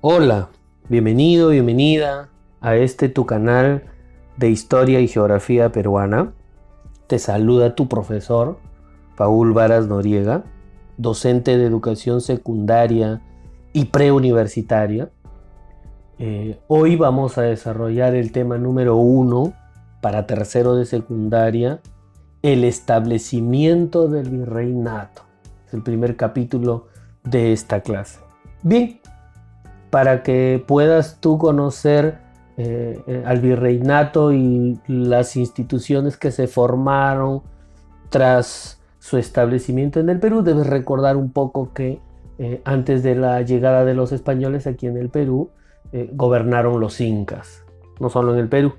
Hola, bienvenido, bienvenida a tu canal de Historia y Geografía Peruana. Te saluda tu profesor, Paul Varas Noriega, docente de educación secundaria y preuniversitaria. Hoy vamos a desarrollar el tema número 1 para tercero de secundaria, el establecimiento del virreinato. Es el primer capítulo de esta clase. Bien, para que puedas tú conocer al virreinato y las instituciones que se formaron tras su establecimiento en el Perú, debes recordar un poco que antes de la llegada de los españoles aquí en el Perú, gobernaron los incas. No solo en el Perú,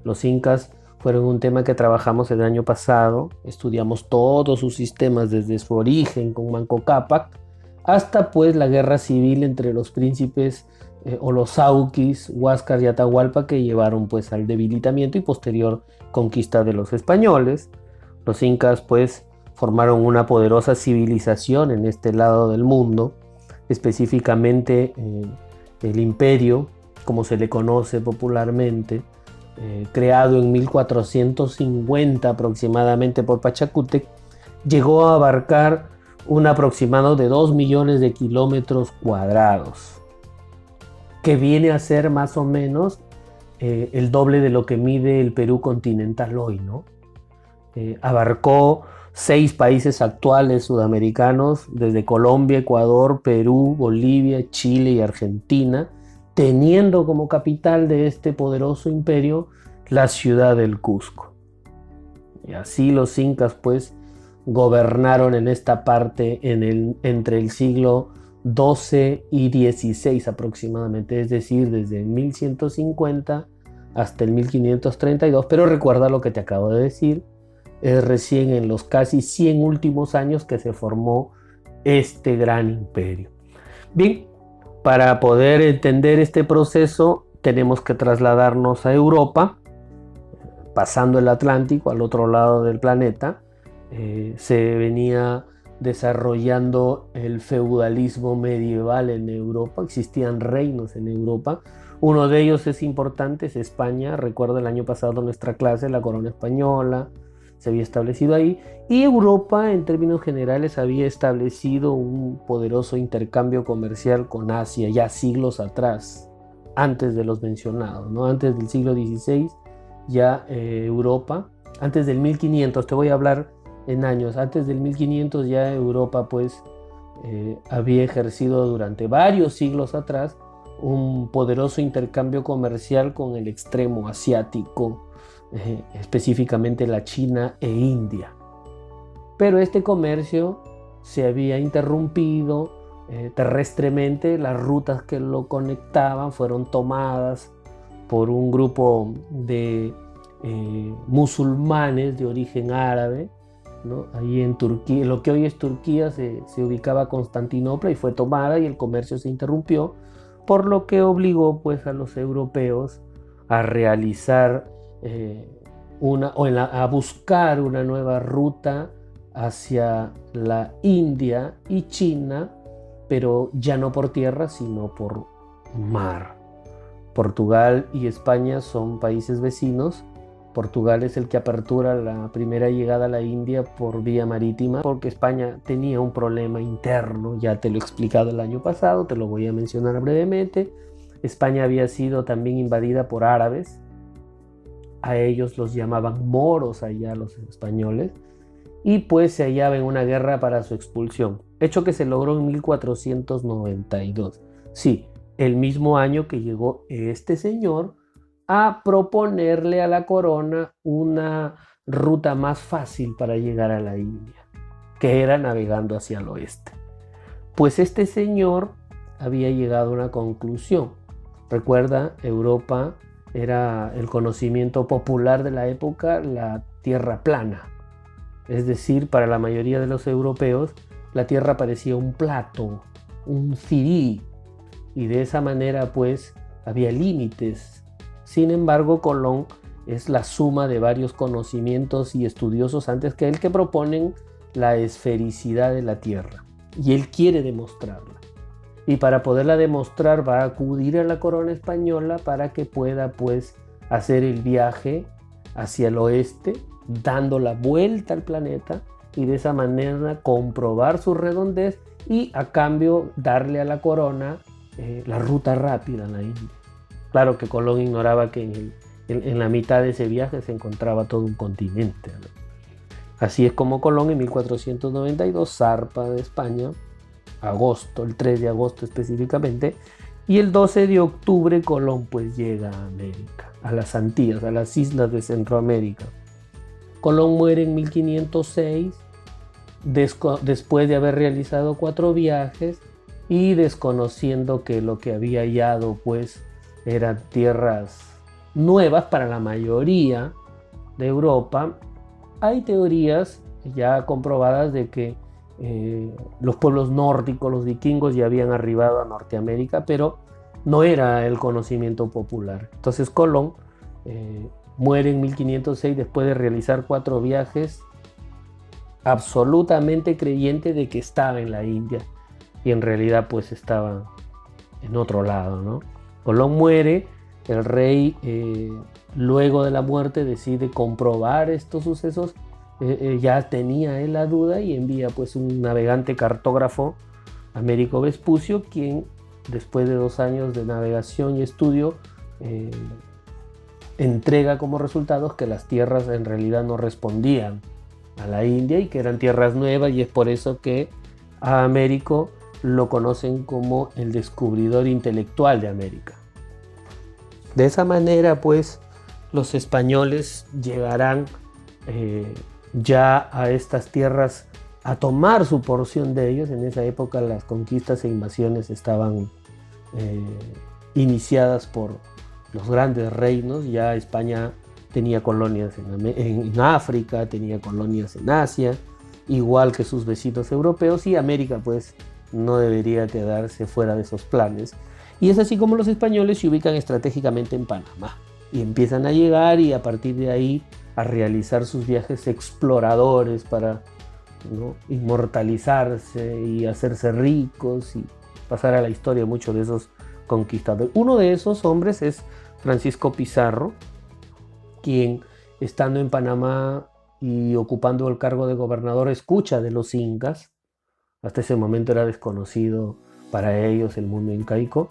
los incas fueron un tema que trabajamos el año pasado. Estudiamos todos sus sistemas desde su origen con Manco Cápac hasta pues la guerra civil entre los príncipes o los Auquis, Huáscar y Atahualpa, que llevaron pues al debilitamiento y posterior conquista de los españoles. Los incas pues formaron una poderosa civilización en este lado del mundo, específicamente el imperio, como se le conoce popularmente, creado en 1450 aproximadamente por Pachacútec, llegó a abarcar un aproximado de 2 millones de kilómetros cuadrados, que viene a ser más o menos el doble de lo que mide el Perú continental hoy, ¿no? Abarcó 6 países actuales sudamericanos, desde Colombia, Ecuador, Perú, Bolivia, Chile y Argentina, teniendo como capital de este poderoso imperio la ciudad del Cusco. Y así los incas pues gobernaron en esta parte entre el siglo XII y XVI aproximadamente, es decir, desde el 1150 hasta el 1532, pero recuerda lo que te acabo de decir, es recién en los casi 100 últimos años que se formó este gran imperio. Bien, para poder entender este proceso tenemos que trasladarnos a Europa, pasando el Atlántico al otro lado del planeta. Se venía desarrollando el feudalismo medieval en Europa, existían reinos en Europa, uno de ellos es importante, es España. Recuerdo el año pasado nuestra clase, la corona española se había establecido ahí, y Europa en términos generales había establecido un poderoso intercambio comercial con Asia ya siglos atrás, antes de los mencionados, ¿no? Antes del siglo XVI ya Europa, antes del 1500, te voy a hablar en años, antes del 1500 ya Europa pues había ejercido durante varios siglos atrás un poderoso intercambio comercial con el extremo asiático, específicamente la China e India. Pero este comercio se había interrumpido terrestremente, las rutas que lo conectaban fueron tomadas por un grupo de musulmanes de origen árabe, ¿no? Ahí en Turquía, lo que hoy es Turquía, se ubicaba Constantinopla y fue tomada y el comercio se interrumpió, por lo que obligó pues a los europeos a realizar a buscar una nueva ruta hacia la India y China, pero ya no por tierra sino por mar. Portugal y España son países vecinos. Portugal es el que apertura la primera llegada a la India por vía marítima, porque España tenía un problema interno, ya te lo he explicado el año pasado, te lo voy a mencionar brevemente. España había sido también invadida por árabes, a ellos los llamaban moros allá los españoles, y pues se hallaba en una guerra para su expulsión, hecho que se logró en 1492. Sí, el mismo año que llegó este señor a proponerle a la corona una ruta más fácil para llegar a la India, que era navegando hacia el oeste. Pues este señor había llegado a una conclusión. Recuerda, Europa era el conocimiento popular de la época, la tierra plana. Es decir, para la mayoría de los europeos, la tierra parecía un plato, un cirí, y de esa manera pues había límites. Sin embargo, Colón es la suma de varios conocimientos y estudiosos antes que él que proponen la esfericidad de la Tierra. Y él quiere demostrarla. Y para poderla demostrar va a acudir a la corona española para que pueda pues hacer el viaje hacia el oeste, dando la vuelta al planeta y de esa manera comprobar su redondez y a cambio darle a la corona la ruta rápida a la India. Claro que Colón ignoraba que en la mitad de ese viaje se encontraba todo un continente, ¿no? Así es como Colón en 1492 zarpa de España, el 3 de agosto específicamente, y el 12 de octubre Colón pues llega a América, a las Antillas, a las islas de Centroamérica. Colón muere en 1506, después de haber realizado 4 viajes y desconociendo que lo que había hallado pues eran tierras nuevas para la mayoría de Europa. Hay teorías ya comprobadas de que los pueblos nórdicos, los vikingos, ya habían arribado a Norteamérica, pero no era el conocimiento popular. Entonces Colón muere en 1506 después de realizar 4 viajes, absolutamente creyente de que estaba en la India y en realidad pues estaba en otro lado, ¿no? Colón muere, el rey luego de la muerte decide comprobar estos sucesos. Ya tenía él la duda y envía pues un navegante cartógrafo, Américo Vespucio, quien después de 2 años de navegación y estudio entrega como resultados que las tierras en realidad no respondían a la India y que eran tierras nuevas, y es por eso que a Américo lo conocen como el descubridor intelectual de América. De esa manera pues los españoles llegarán ya a estas tierras a tomar su porción de ellos. En esa época las conquistas e invasiones estaban iniciadas por los grandes reinos. Ya España tenía colonias en África, tenía colonias en Asia, igual que sus vecinos europeos, y América pues no debería quedarse fuera de esos planes. Y es así como los españoles se ubican estratégicamente en Panamá y empiezan a llegar, y a partir de ahí a realizar sus viajes exploradores para, ¿no?, inmortalizarse y hacerse ricos y pasar a la historia muchos de esos conquistadores. Uno de esos hombres es Francisco Pizarro, quien estando en Panamá y ocupando el cargo de gobernador escucha de los incas. Hasta ese momento era desconocido para ellos el mundo incaico,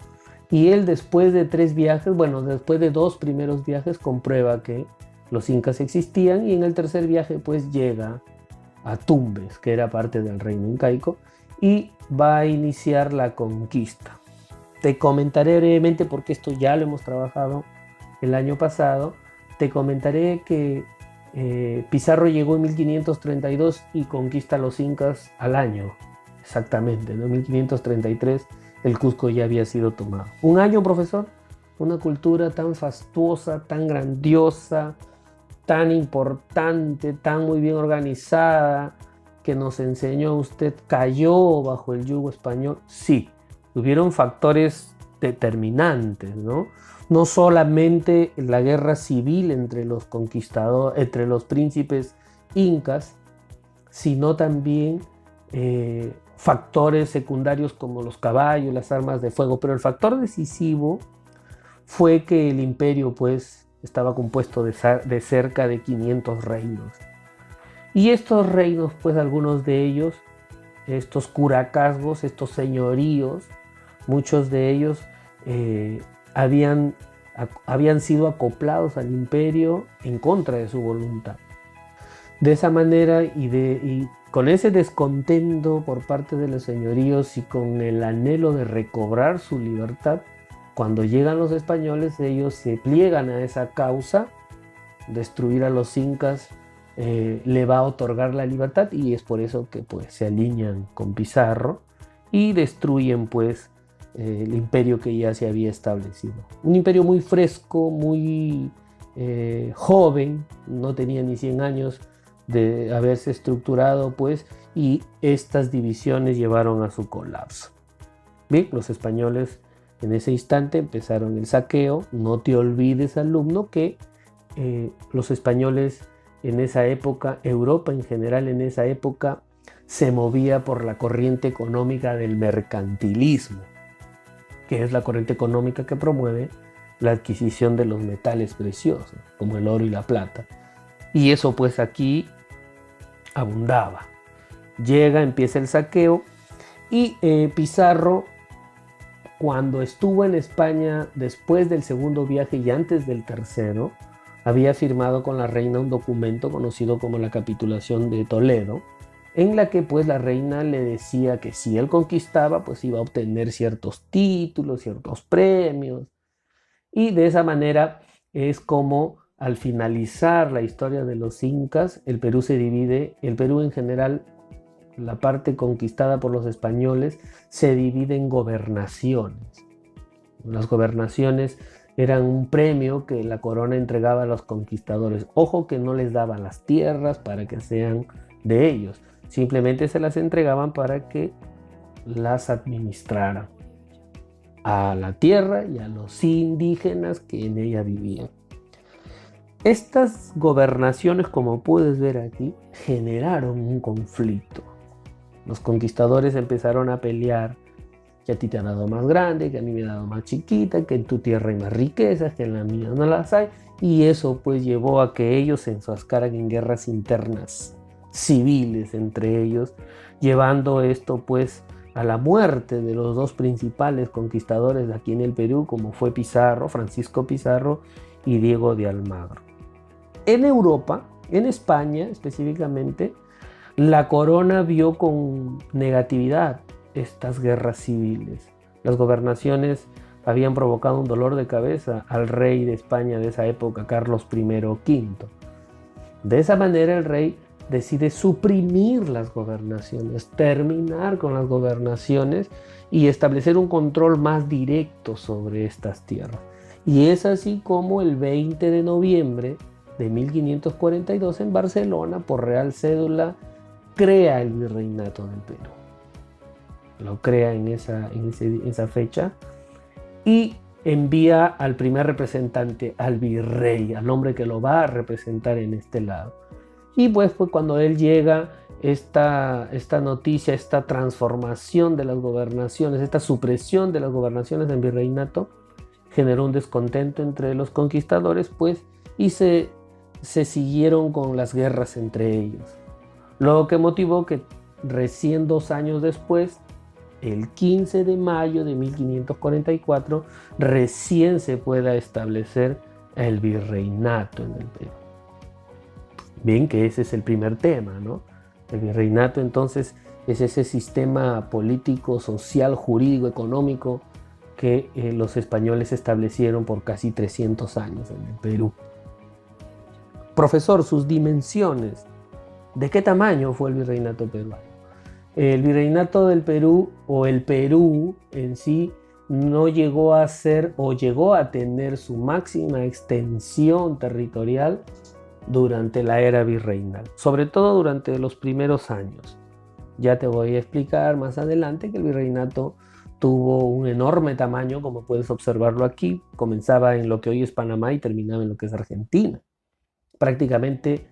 y él después de 3 viajes, bueno, después de 2 primeros viajes, comprueba que los incas existían, y en el tercer viaje pues llega a Tumbes, que era parte del reino incaico, y va a iniciar la conquista. Te comentaré brevemente, porque esto ya lo hemos trabajado el año pasado, te comentaré que Pizarro llegó en 1532 y conquista a los incas al año, exactamente, ¿no? En 1533 el Cusco ya había sido tomado. Un año, profesor, una cultura tan fastuosa, tan grandiosa, tan importante, tan muy bien organizada, que nos enseñó usted, ¿cayó bajo el yugo español? Sí, hubieron factores determinantes, ¿no? No solamente la guerra civil entre los conquistadores, entre los príncipes incas, sino también factores secundarios como los caballos, las armas de fuego. Pero el factor decisivo fue que el imperio pues estaba compuesto de cerca de 500 reinos. Y estos reinos, pues algunos de ellos, estos curacazgos, estos señoríos, muchos de ellos habían sido acoplados al imperio en contra de su voluntad. De esa manera, y con ese descontento por parte de los señoríos y con el anhelo de recobrar su libertad, cuando llegan los españoles, ellos se pliegan a esa causa. Destruir a los incas le va a otorgar la libertad, y es por eso que pues se alinean con Pizarro y destruyen pues el imperio que ya se había establecido. Un imperio muy fresco, muy joven, no tenía ni 100 años de haberse estructurado pues, y estas divisiones llevaron a su colapso. Bien, los españoles en ese instante empezaron el saqueo. No te olvides, alumno, que los españoles en esa época, Europa en general en esa época, se movía por la corriente económica del mercantilismo, que es la corriente económica que promueve la adquisición de los metales preciosos, como el oro y la plata. Y eso pues aquí abundaba. Llega, empieza el saqueo y Pizarro, cuando estuvo en España después del segundo viaje y antes del tercero, había firmado con la reina un documento conocido como la Capitulación de Toledo, en la que pues la reina le decía que si él conquistaba pues iba a obtener ciertos títulos, ciertos premios, y de esa manera es como al finalizar la historia de los incas, el Perú se divide, el Perú en general, la parte conquistada por los españoles, se divide en gobernaciones. Las gobernaciones eran un premio que la corona entregaba a los conquistadores. Ojo que no les daban las tierras para que sean de ellos, simplemente se las entregaban para que las administraran a la tierra y a los indígenas que en ella vivían. Estas gobernaciones, como puedes ver aquí, generaron un conflicto. Los conquistadores empezaron a pelear, que a ti te han dado más grande, que a mí me han dado más chiquita, que en tu tierra hay más riquezas, que en la mía no las hay, y eso pues llevó a que ellos se enfrascaran en guerras internas civiles entre ellos, llevando esto pues a la muerte de los dos principales conquistadores de aquí en el Perú, como fue Pizarro, Francisco Pizarro y Diego de Almagro. En Europa, en España específicamente, la corona vio con negatividad estas guerras civiles. Las gobernaciones habían provocado un dolor de cabeza al rey de España de esa época, Carlos I V. De esa manera el rey decide suprimir las gobernaciones, terminar con las gobernaciones y establecer un control más directo sobre estas tierras. Y es así como el 20 de noviembre de 1542 en Barcelona, por Real Cédula, crea el Virreinato del Perú. Lo crea en esa fecha y envía al primer representante, al virrey, al hombre que lo va a representar en este lado. Y pues cuando él llega, esta noticia, esta transformación de las gobernaciones, esta supresión de las gobernaciones en virreinato, generó un descontento entre los conquistadores, pues, y se siguieron con las guerras entre ellos. Lo que motivó que recién 2 años después, el 15 de mayo de 1544, recién se pueda establecer el virreinato en el Perú. Bien, que ese es el primer tema, ¿no? El virreinato entonces es ese sistema político, social, jurídico, económico que los españoles establecieron por casi 300 años en el Perú. Profesor, sus dimensiones. ¿De qué tamaño fue el virreinato peruano? El virreinato del Perú, o el Perú en sí, no llegó a ser o llegó a tener su máxima extensión territorial durante la era virreinal, sobre todo durante los primeros años. Ya te voy a explicar más adelante que el virreinato tuvo un enorme tamaño, como puedes observarlo aquí. Comenzaba en lo que hoy es Panamá y terminaba en lo que es Argentina. Prácticamente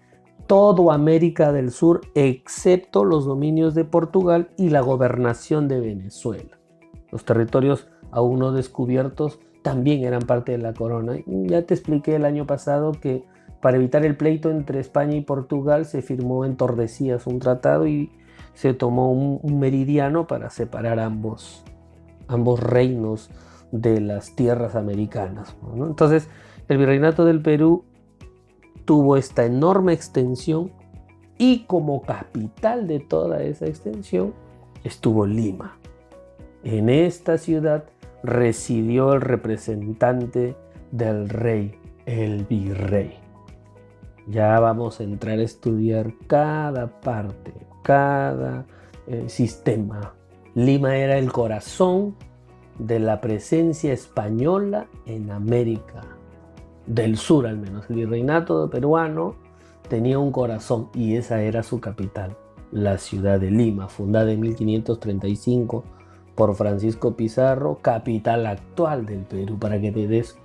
todo América del Sur, excepto los dominios de Portugal y la gobernación de Venezuela. Los territorios aún no descubiertos también eran parte de la corona. Ya te expliqué el año pasado que para evitar el pleito entre España y Portugal se firmó en Tordesillas un tratado y se tomó un meridiano para separar ambos reinos de las tierras americanas, ¿no? Entonces, el virreinato del Perú tuvo esta enorme extensión y como capital de toda esa extensión estuvo Lima. En esta ciudad residió el representante del rey, el virrey. Ya vamos a entrar a estudiar cada parte, cada sistema. Lima era el corazón de la presencia española en América del Sur, al menos. El virreinato peruano tenía un corazón y esa era su capital, la ciudad de Lima, fundada en 1535 por Francisco Pizarro, capital actual del Perú, para que te des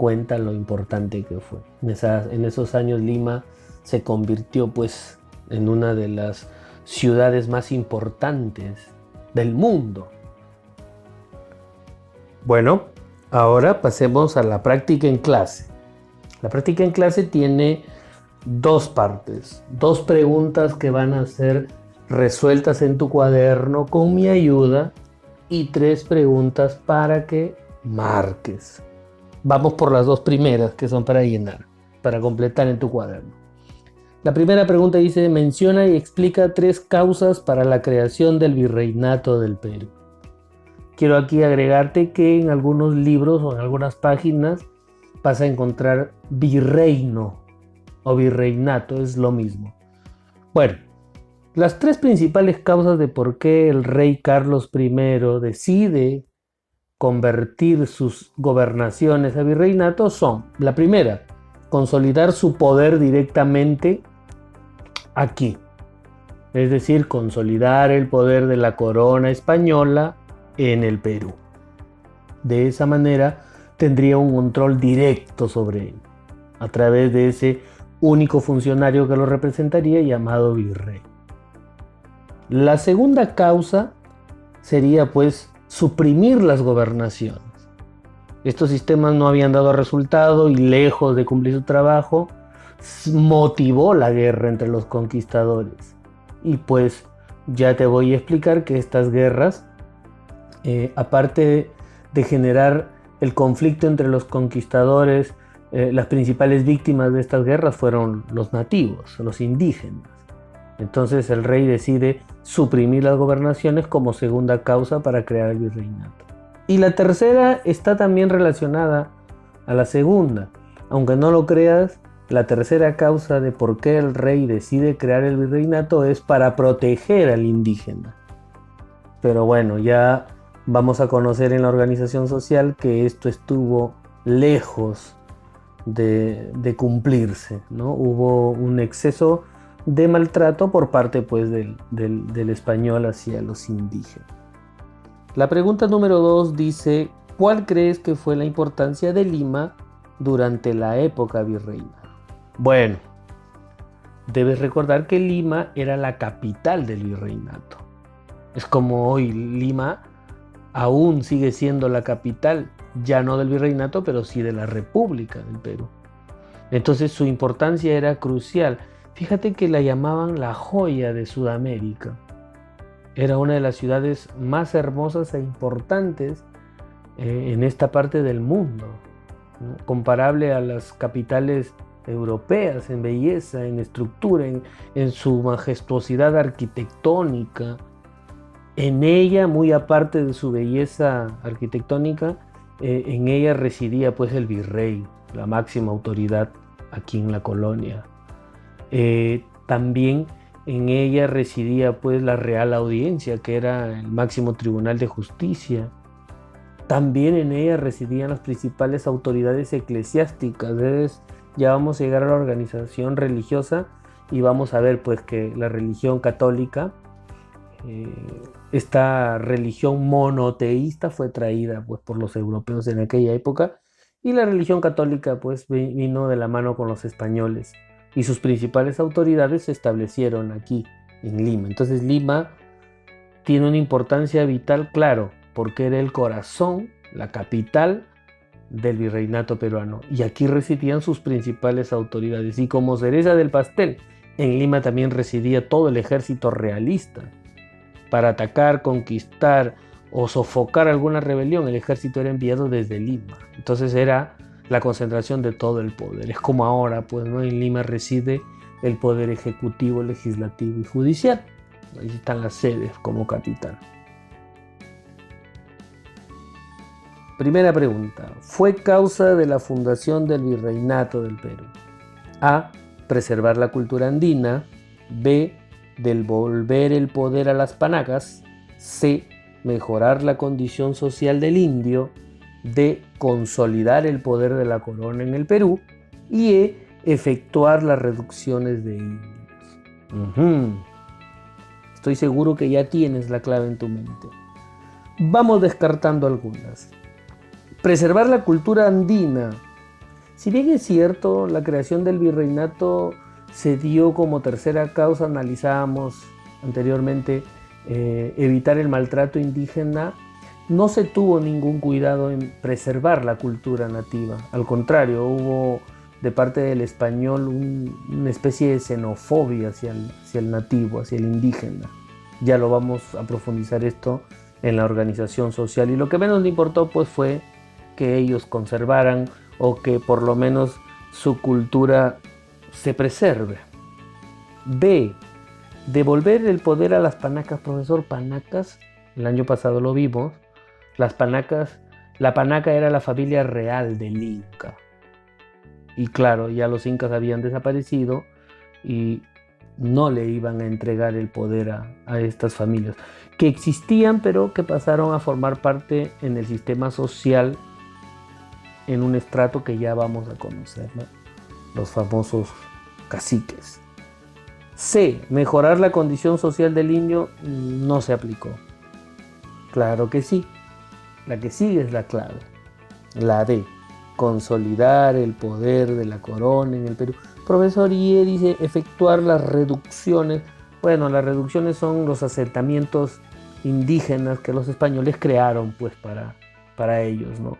cuenta lo importante que fue. En esos años Lima se convirtió pues en una de las ciudades más importantes del mundo. Bueno, ahora pasemos a la práctica en clase. La práctica en clase tiene dos partes, dos preguntas que van a ser resueltas en tu cuaderno con mi ayuda y tres preguntas para que marques. Vamos por las dos primeras que son para llenar, para completar en tu cuaderno. La primera pregunta dice: menciona y explica tres causas para la creación del virreinato del Perú. Quiero aquí agregarte que en algunos libros o en algunas páginas vas a encontrar virreino o virreinato, es lo mismo. Bueno, las tres principales causas de por qué el rey Carlos I decide convertir sus gobernaciones a virreinato son: la primera, consolidar su poder directamente aquí, es decir, consolidar el poder de la corona española en el Perú. De esa manera tendría un control directo sobre él, a través de ese único funcionario que lo representaría llamado virrey. La segunda causa sería pues suprimir las gobernaciones. Estos sistemas no habían dado resultado y lejos de cumplir su trabajo, motivó la guerra entre los conquistadores. Y pues ya te voy a explicar que estas guerras, aparte de generar el conflicto entre los conquistadores, las principales víctimas de estas guerras fueron los nativos, los indígenas. Entonces el rey decide suprimir las gobernaciones como segunda causa para crear el virreinato. Y la tercera está también relacionada a la segunda. Aunque no lo creas, la tercera causa de por qué el rey decide crear el virreinato es para proteger al indígena. Pero bueno, ya vamos a conocer en la organización social que esto estuvo lejos de cumplirse, ¿no? Hubo un exceso de maltrato por parte pues del español hacia los indígenas. La pregunta número 2 dice: ¿cuál crees que fue la importancia de Lima durante la época virreinal? Bueno, debes recordar que Lima era la capital del virreinato. Es como hoy Lima aún sigue siendo la capital, ya no del virreinato, pero sí de la República del Perú. Entonces su importancia era crucial. Fíjate que la llamaban la joya de Sudamérica. Era una de las ciudades más hermosas e importantes en esta parte del mundo, ¿no? Comparable a las capitales europeas en belleza, en estructura, en su majestuosidad arquitectónica. En ella, muy aparte de su belleza arquitectónica, en ella residía pues el virrey, la máxima autoridad aquí en la colonia. También en ella residía pues la Real Audiencia, que era el máximo tribunal de justicia. También en ella residían las principales autoridades eclesiásticas. Entonces, ya vamos a llegar a la organización religiosa y vamos a ver pues que la religión católica, esta religión monoteísta, fue traída pues por los europeos en aquella época, y la religión católica pues vino de la mano con los españoles, y sus principales autoridades se establecieron aquí en Lima. Entonces Lima tiene una importancia vital, claro, porque era el corazón, la capital del virreinato peruano, y aquí residían sus principales autoridades. Y como cereza del pastel, en Lima también residía todo el ejército realista. Para atacar, conquistar o sofocar alguna rebelión, el ejército era enviado desde Lima. Entonces era la concentración de todo el poder. Es como ahora, pues, ¿no? En Lima reside el poder ejecutivo, legislativo y judicial. Ahí están las sedes como capital. Primera pregunta: ¿fue causa de la fundación del virreinato del Perú? A. Preservar la cultura andina. B. Devolver el poder a las panacas. C. Mejorar la condición social del indio. D. Consolidar el poder de la corona en el Perú. Y E. Efectuar las reducciones de indios. Estoy seguro que ya tienes la clave en tu mente. Vamos descartando algunas. Preservar la cultura andina. Si bien es cierto, la creación del virreinato se dio como tercera causa, analizábamos anteriormente, evitar el maltrato indígena, no se tuvo ningún cuidado en preservar la cultura nativa. Al contrario, hubo de parte del español una especie de xenofobia hacia el nativo, hacia el indígena. Ya lo vamos a profundizar esto en la organización social. Y lo que menos le importó pues fue que ellos conservaran o que por lo menos su cultura se preserve. B. Devolver el poder a las panacas. Profesor, panacas, el año pasado lo vimos. Las panacas, la panaca era la familia real del Inca. Y claro, ya los incas habían desaparecido y no le iban a entregar el poder a estas familias, que existían pero que pasaron a formar parte en el sistema social en un estrato que ya vamos a conocer, ¿no? Los famosos caciques. C. Mejorar la condición social del indio no se aplicó. Claro que sí. La que sigue es la clave. La D. Consolidar el poder de la corona en el Perú. Profesor Ie dice efectuar las reducciones. Bueno, las reducciones son los asentamientos indígenas que los españoles crearon pues para ellos, ¿no?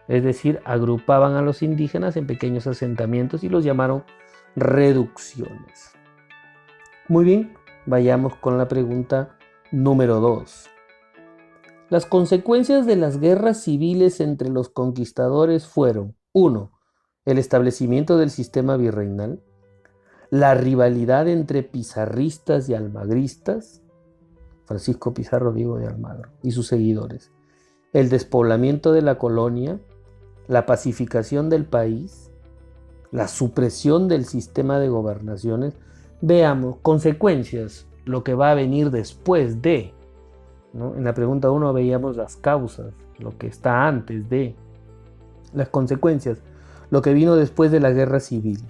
Es decir, agrupaban a los indígenas en pequeños asentamientos y los llamaron reducciones. Muy bien, vayamos con la pregunta número 2. Las consecuencias de las guerras civiles entre los conquistadores fueron: 1. El establecimiento del sistema virreinal, la rivalidad entre pizarristas y almagristas, Francisco Pizarro Diego de Almagro y sus seguidores, el despoblamiento de la colonia, la pacificación del país, la supresión del sistema de gobernaciones. Veamos, consecuencias, lo que va a venir después de, ¿no? En la pregunta 1 veíamos las causas, lo que está antes de. Las consecuencias, lo que vino después de la guerra civil.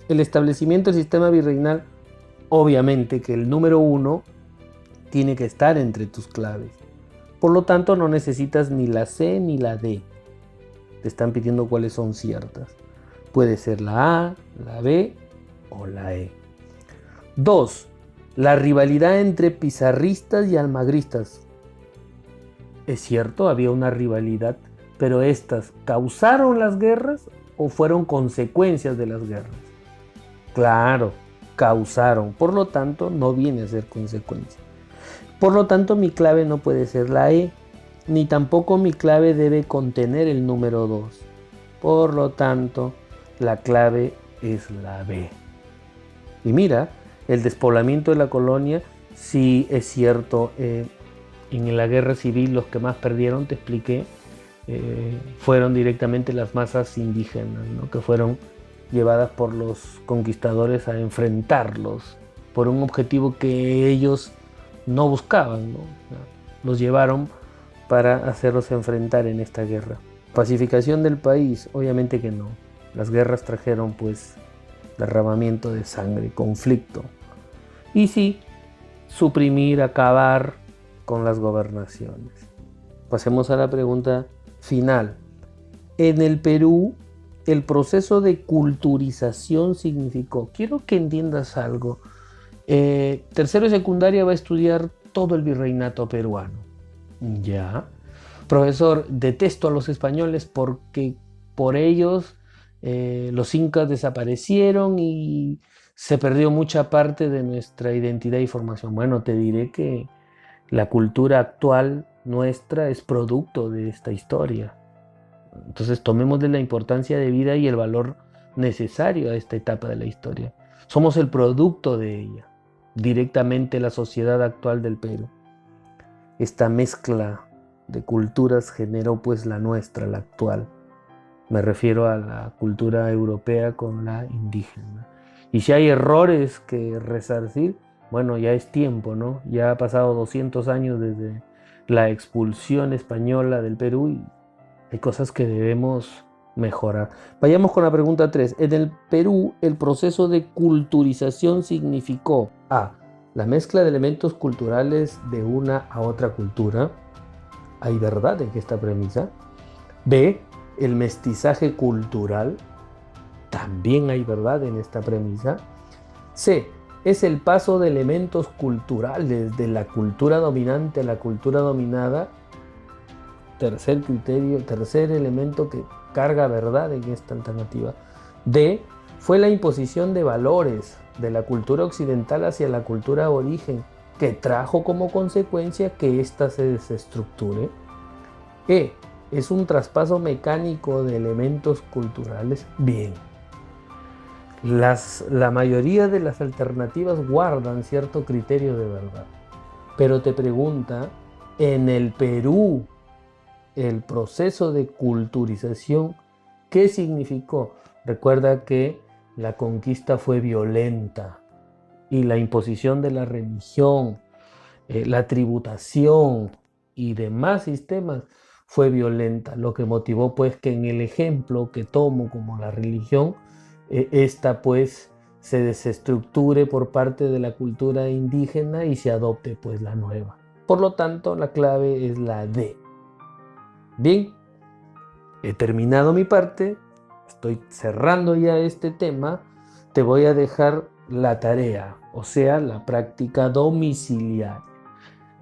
El establecimiento del sistema virreinal, obviamente que el número 1 tiene que estar entre tus claves. Por lo tanto, no necesitas ni la C ni la D. Te están pidiendo cuáles son ciertas. Puede ser la A, la B o la E. 2. La rivalidad entre pizarristas y almagristas. Es cierto, había una rivalidad, pero ¿estas causaron las guerras o fueron consecuencias de las guerras? Claro, causaron. Por lo tanto, no viene a ser consecuencia. Por lo tanto, mi clave no puede ser la E, ni tampoco mi clave debe contener el número 2. Por lo tanto, la clave es la B. Y mira, el despoblamiento de la colonia, sí es cierto, en la guerra civil los que más perdieron, te expliqué, fueron directamente las masas indígenas, ¿no? Que fueron llevadas por los conquistadores a enfrentarlos por un objetivo que ellos no buscaban, ¿no? Los llevaron para hacerlos enfrentar en esta guerra. Pacificación del país, obviamente que no. Las guerras trajeron pues derramamiento de sangre, conflicto. Y sí, suprimir, acabar con las gobernaciones. Pasemos a la pregunta final. En el Perú, el proceso de culturización significó, quiero que entiendas algo, tercero y secundaria va a estudiar todo el virreinato peruano. Ya. Profesor, detesto a los españoles porque por ellos los incas desaparecieron y se perdió mucha parte de nuestra identidad y formación. Bueno, te diré que la cultura actual nuestra es producto de esta historia. Entonces tomemos de la importancia de vida y el valor necesario a esta etapa de la historia. Somos el producto de ella, directamente la sociedad actual del Perú. Esta mezcla de culturas generó pues la nuestra, la actual. Me refiero a la cultura europea con la indígena. Y si hay errores que resarcir, bueno, ya es tiempo, ¿no? Ya ha pasado 200 años desde la expulsión española del Perú y hay cosas que debemos mejorar. Vayamos con la pregunta 3. En el Perú, el proceso de culturización significó A. La mezcla de elementos culturales de una a otra cultura. ¿Hay verdad en esta premisa? B. El mestizaje cultural. también hay verdad en esta premisa. C. Es el paso de elementos culturales de la cultura dominante a la cultura dominada. Tercer criterio, tercer elemento que carga verdad en esta alternativa. D. Fue la imposición de valores de la cultura occidental hacia la cultura aborigen que trajo como consecuencia que ésta se desestructure. E. Es un traspaso mecánico de elementos culturales. Bien. La mayoría de las alternativas guardan cierto criterio de verdad. Pero te pregunta, en el Perú, el proceso de culturización, ¿qué significó? Recuerda que la conquista fue violenta y la imposición de la religión, la tributación y demás sistemas fue violenta, lo que motivó pues que en el ejemplo que tomo como la religión, esta pues se desestructure por parte de la cultura indígena y se adopte pues la nueva. Por lo tanto, la clave es la D. Bien, he terminado mi parte, estoy cerrando ya este tema, te voy a dejar la tarea, o sea, la práctica domiciliaria.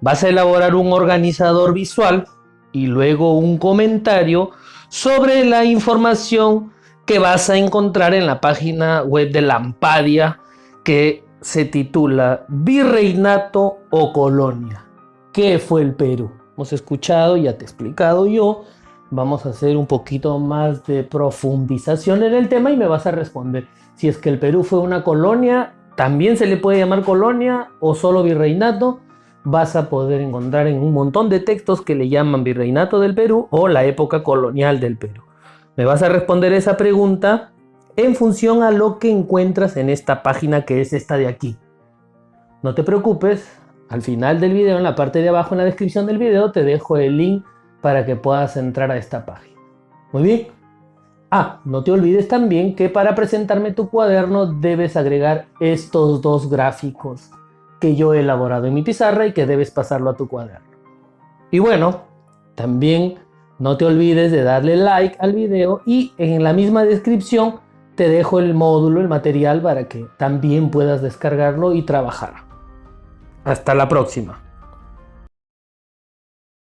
Vas a elaborar un organizador visual y luego un comentario sobre la información que vas a encontrar en la página web de Lampadia, que se titula Virreinato o Colonia. ¿Qué fue el Perú? Hemos escuchado, ya te he explicado yo. Vamos a hacer un poquito más de profundización en el tema y me vas a responder si es que el Perú fue una colonia, también se le puede llamar colonia o solo virreinato. Vas a poder encontrar en un montón de textos que le llaman Virreinato del Perú o la época colonial del Perú. Me vas a responder esa pregunta en función a lo que encuentras en esta página, que es esta de aquí. No te preocupes, al final del video, en la parte de abajo en la descripción del video, te dejo el link para que puedas entrar a esta página. Muy bien. No te olvides también que para presentarme tu cuaderno debes agregar estos dos gráficos que yo he elaborado en mi pizarra y que debes pasarlo a tu cuaderno. Y bueno, también no te olvides de darle like al video y en la misma descripción te dejo el módulo, el material para que también puedas descargarlo y trabajar. Hasta la próxima.